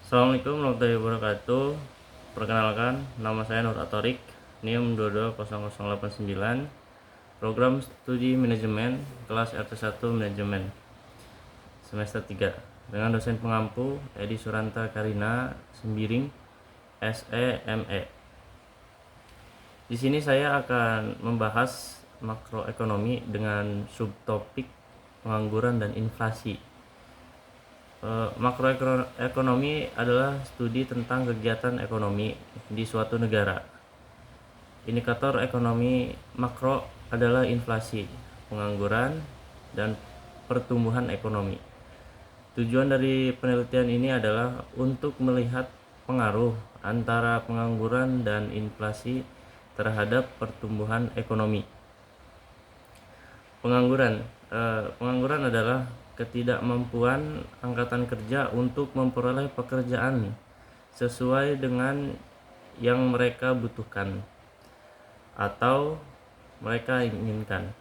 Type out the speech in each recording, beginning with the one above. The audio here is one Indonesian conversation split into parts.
Assalamualaikum warahmatullahi wabarakatuh. Perkenalkan, nama saya Nur Atorik, NIM 220089, Program Studi Manajemen, kelas RT1 Manajemen, semester 3, dengan dosen pengampu Edi Suranta Karina Sembiring, SEME. Di sini saya akan membahas makroekonomi dengan subtopik pengangguran dan inflasi. Makroekonomi adalah studi tentang kegiatan ekonomi di suatu negara. Indikator ekonomi makro adalah inflasi, pengangguran, dan pertumbuhan ekonomi. Tujuan dari penelitian ini adalah untuk melihat pengaruh antara pengangguran dan inflasi terhadap pertumbuhan ekonomi. Pengangguran adalah ketidakmampuan angkatan kerja untuk memperoleh pekerjaan sesuai dengan yang mereka butuhkan atau mereka inginkan.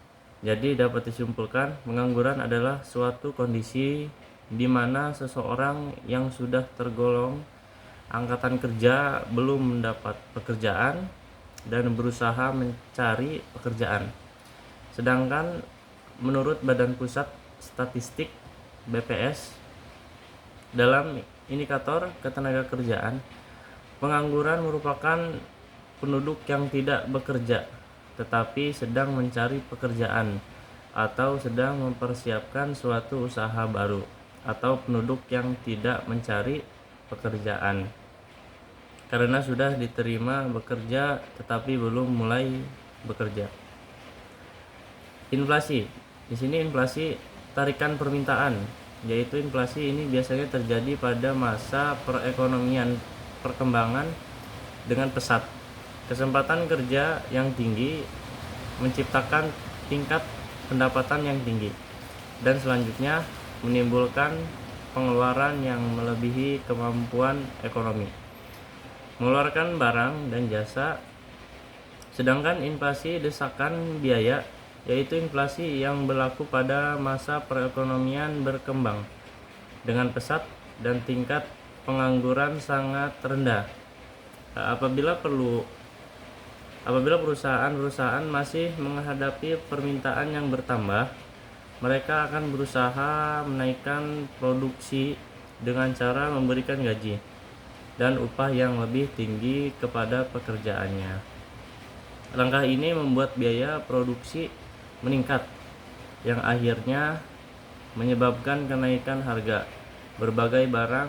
Jadi dapat disimpulkan, pengangguran adalah suatu kondisi di mana seseorang yang sudah tergolong angkatan kerja belum mendapat pekerjaan dan berusaha mencari pekerjaan. Sedangkan menurut Badan Pusat Statistik BPS, dalam indikator ketenagakerjaan, pengangguran merupakan penduduk yang tidak bekerja tetapi sedang mencari pekerjaan atau sedang mempersiapkan suatu usaha baru, atau penduduk yang tidak mencari pekerjaan karena sudah diterima bekerja tetapi belum mulai bekerja. Inflasi. Di sini inflasi tarikan permintaan, yaitu inflasi ini biasanya terjadi pada masa perekonomian perkembangan dengan pesat. Kesempatan kerja yang tinggi menciptakan tingkat pendapatan yang tinggi, dan selanjutnya menimbulkan pengeluaran yang melebihi kemampuan ekonomi, mengeluarkan barang dan jasa. Sedangkan inflasi desakan biaya, yaitu inflasi yang berlaku pada masa perekonomian berkembang dengan pesat dan tingkat pengangguran sangat rendah. Apabila perusahaan masih menghadapi permintaan yang bertambah, mereka akan berusaha menaikkan produksi dengan cara memberikan gaji dan upah yang lebih tinggi kepada pekerjaannya. Langkah ini membuat biaya produksi meningkat, yang akhirnya menyebabkan kenaikan harga berbagai barang.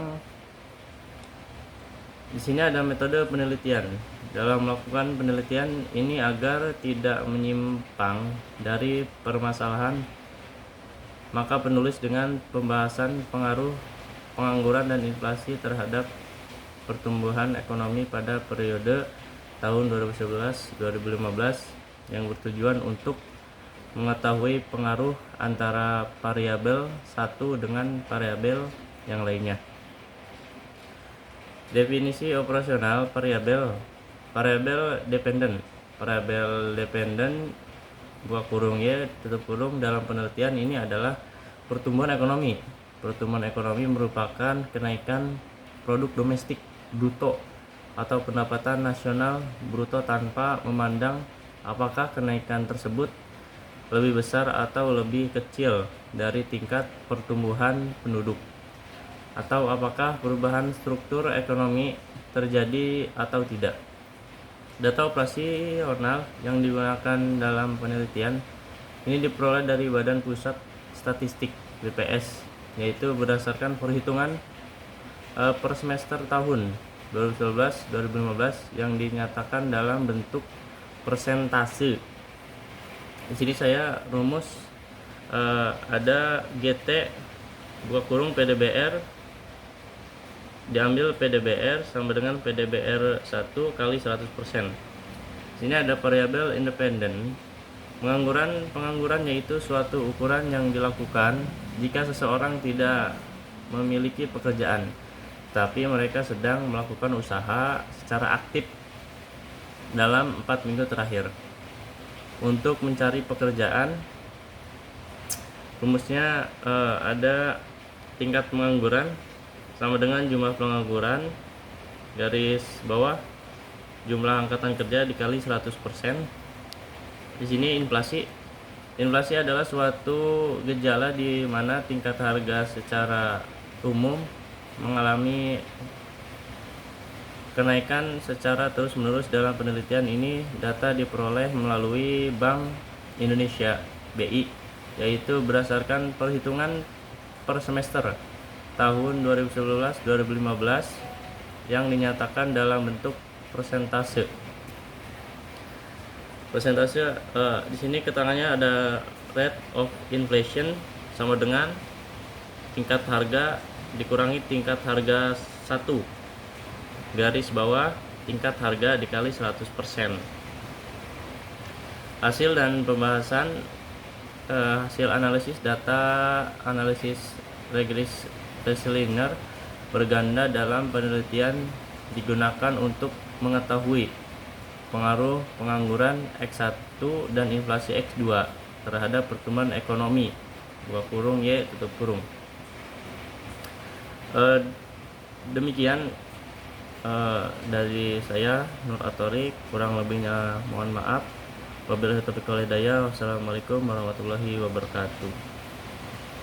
Di sini ada metode penelitian. Dalam melakukan penelitian ini agar tidak menyimpang dari permasalahan, maka penulis dengan pembahasan pengaruh pengangguran dan inflasi terhadap pertumbuhan ekonomi pada periode tahun 2011-2015 yang bertujuan untuk mengetahui pengaruh antara variabel satu dengan variabel yang lainnya. Definisi operasional variabel dependen. Variabel dependen (Y) dalam penelitian ini adalah pertumbuhan ekonomi. Pertumbuhan ekonomi merupakan kenaikan produk domestik bruto atau pendapatan nasional bruto tanpa memandang apakah kenaikan tersebut lebih besar atau lebih kecil dari tingkat pertumbuhan penduduk, atau apakah perubahan struktur ekonomi terjadi atau tidak. Data operasional yang digunakan dalam penelitian ini diperoleh dari Badan Pusat Statistik BPS, yaitu berdasarkan perhitungan per semester tahun 2011-2015 yang dinyatakan dalam bentuk persentase. Di sini saya rumus ada GT (PDBR), diambil PDBR sama dengan PDBR 1 kali 100%. Sini ada variabel independen. Pengangguran yaitu suatu ukuran yang dilakukan jika seseorang tidak memiliki pekerjaan, tapi mereka sedang melakukan usaha secara aktif dalam 4 minggu terakhir. Untuk mencari pekerjaan, rumusnya ada tingkat pengangguran sama dengan jumlah pengangguran garis bawah jumlah angkatan kerja dikali 100%. Di sini inflasi. Inflasi adalah suatu gejala di mana tingkat harga secara umum mengalami kenaikan secara terus-menerus. Dalam penelitian ini data diperoleh melalui Bank Indonesia (BI), yaitu berdasarkan perhitungan per semester tahun 2011-2015 yang dinyatakan dalam bentuk persentase. Di sini keterangannya ada rate of inflation sama dengan tingkat harga dikurangi tingkat harga 1 garis bawah tingkat harga dikali 100%. Hasil dan pembahasan hasil analisis data analisis regressive berganda dalam penelitian digunakan untuk mengetahui pengaruh pengangguran X1 dan inflasi X2 terhadap pertumbuhan ekonomi (Y). Demikian dari saya Nur Atorik, kurang lebihnya mohon maaf. Wabillahi taufiq wal hidayah. Wassalamualaikum warahmatullahi wabarakatuh.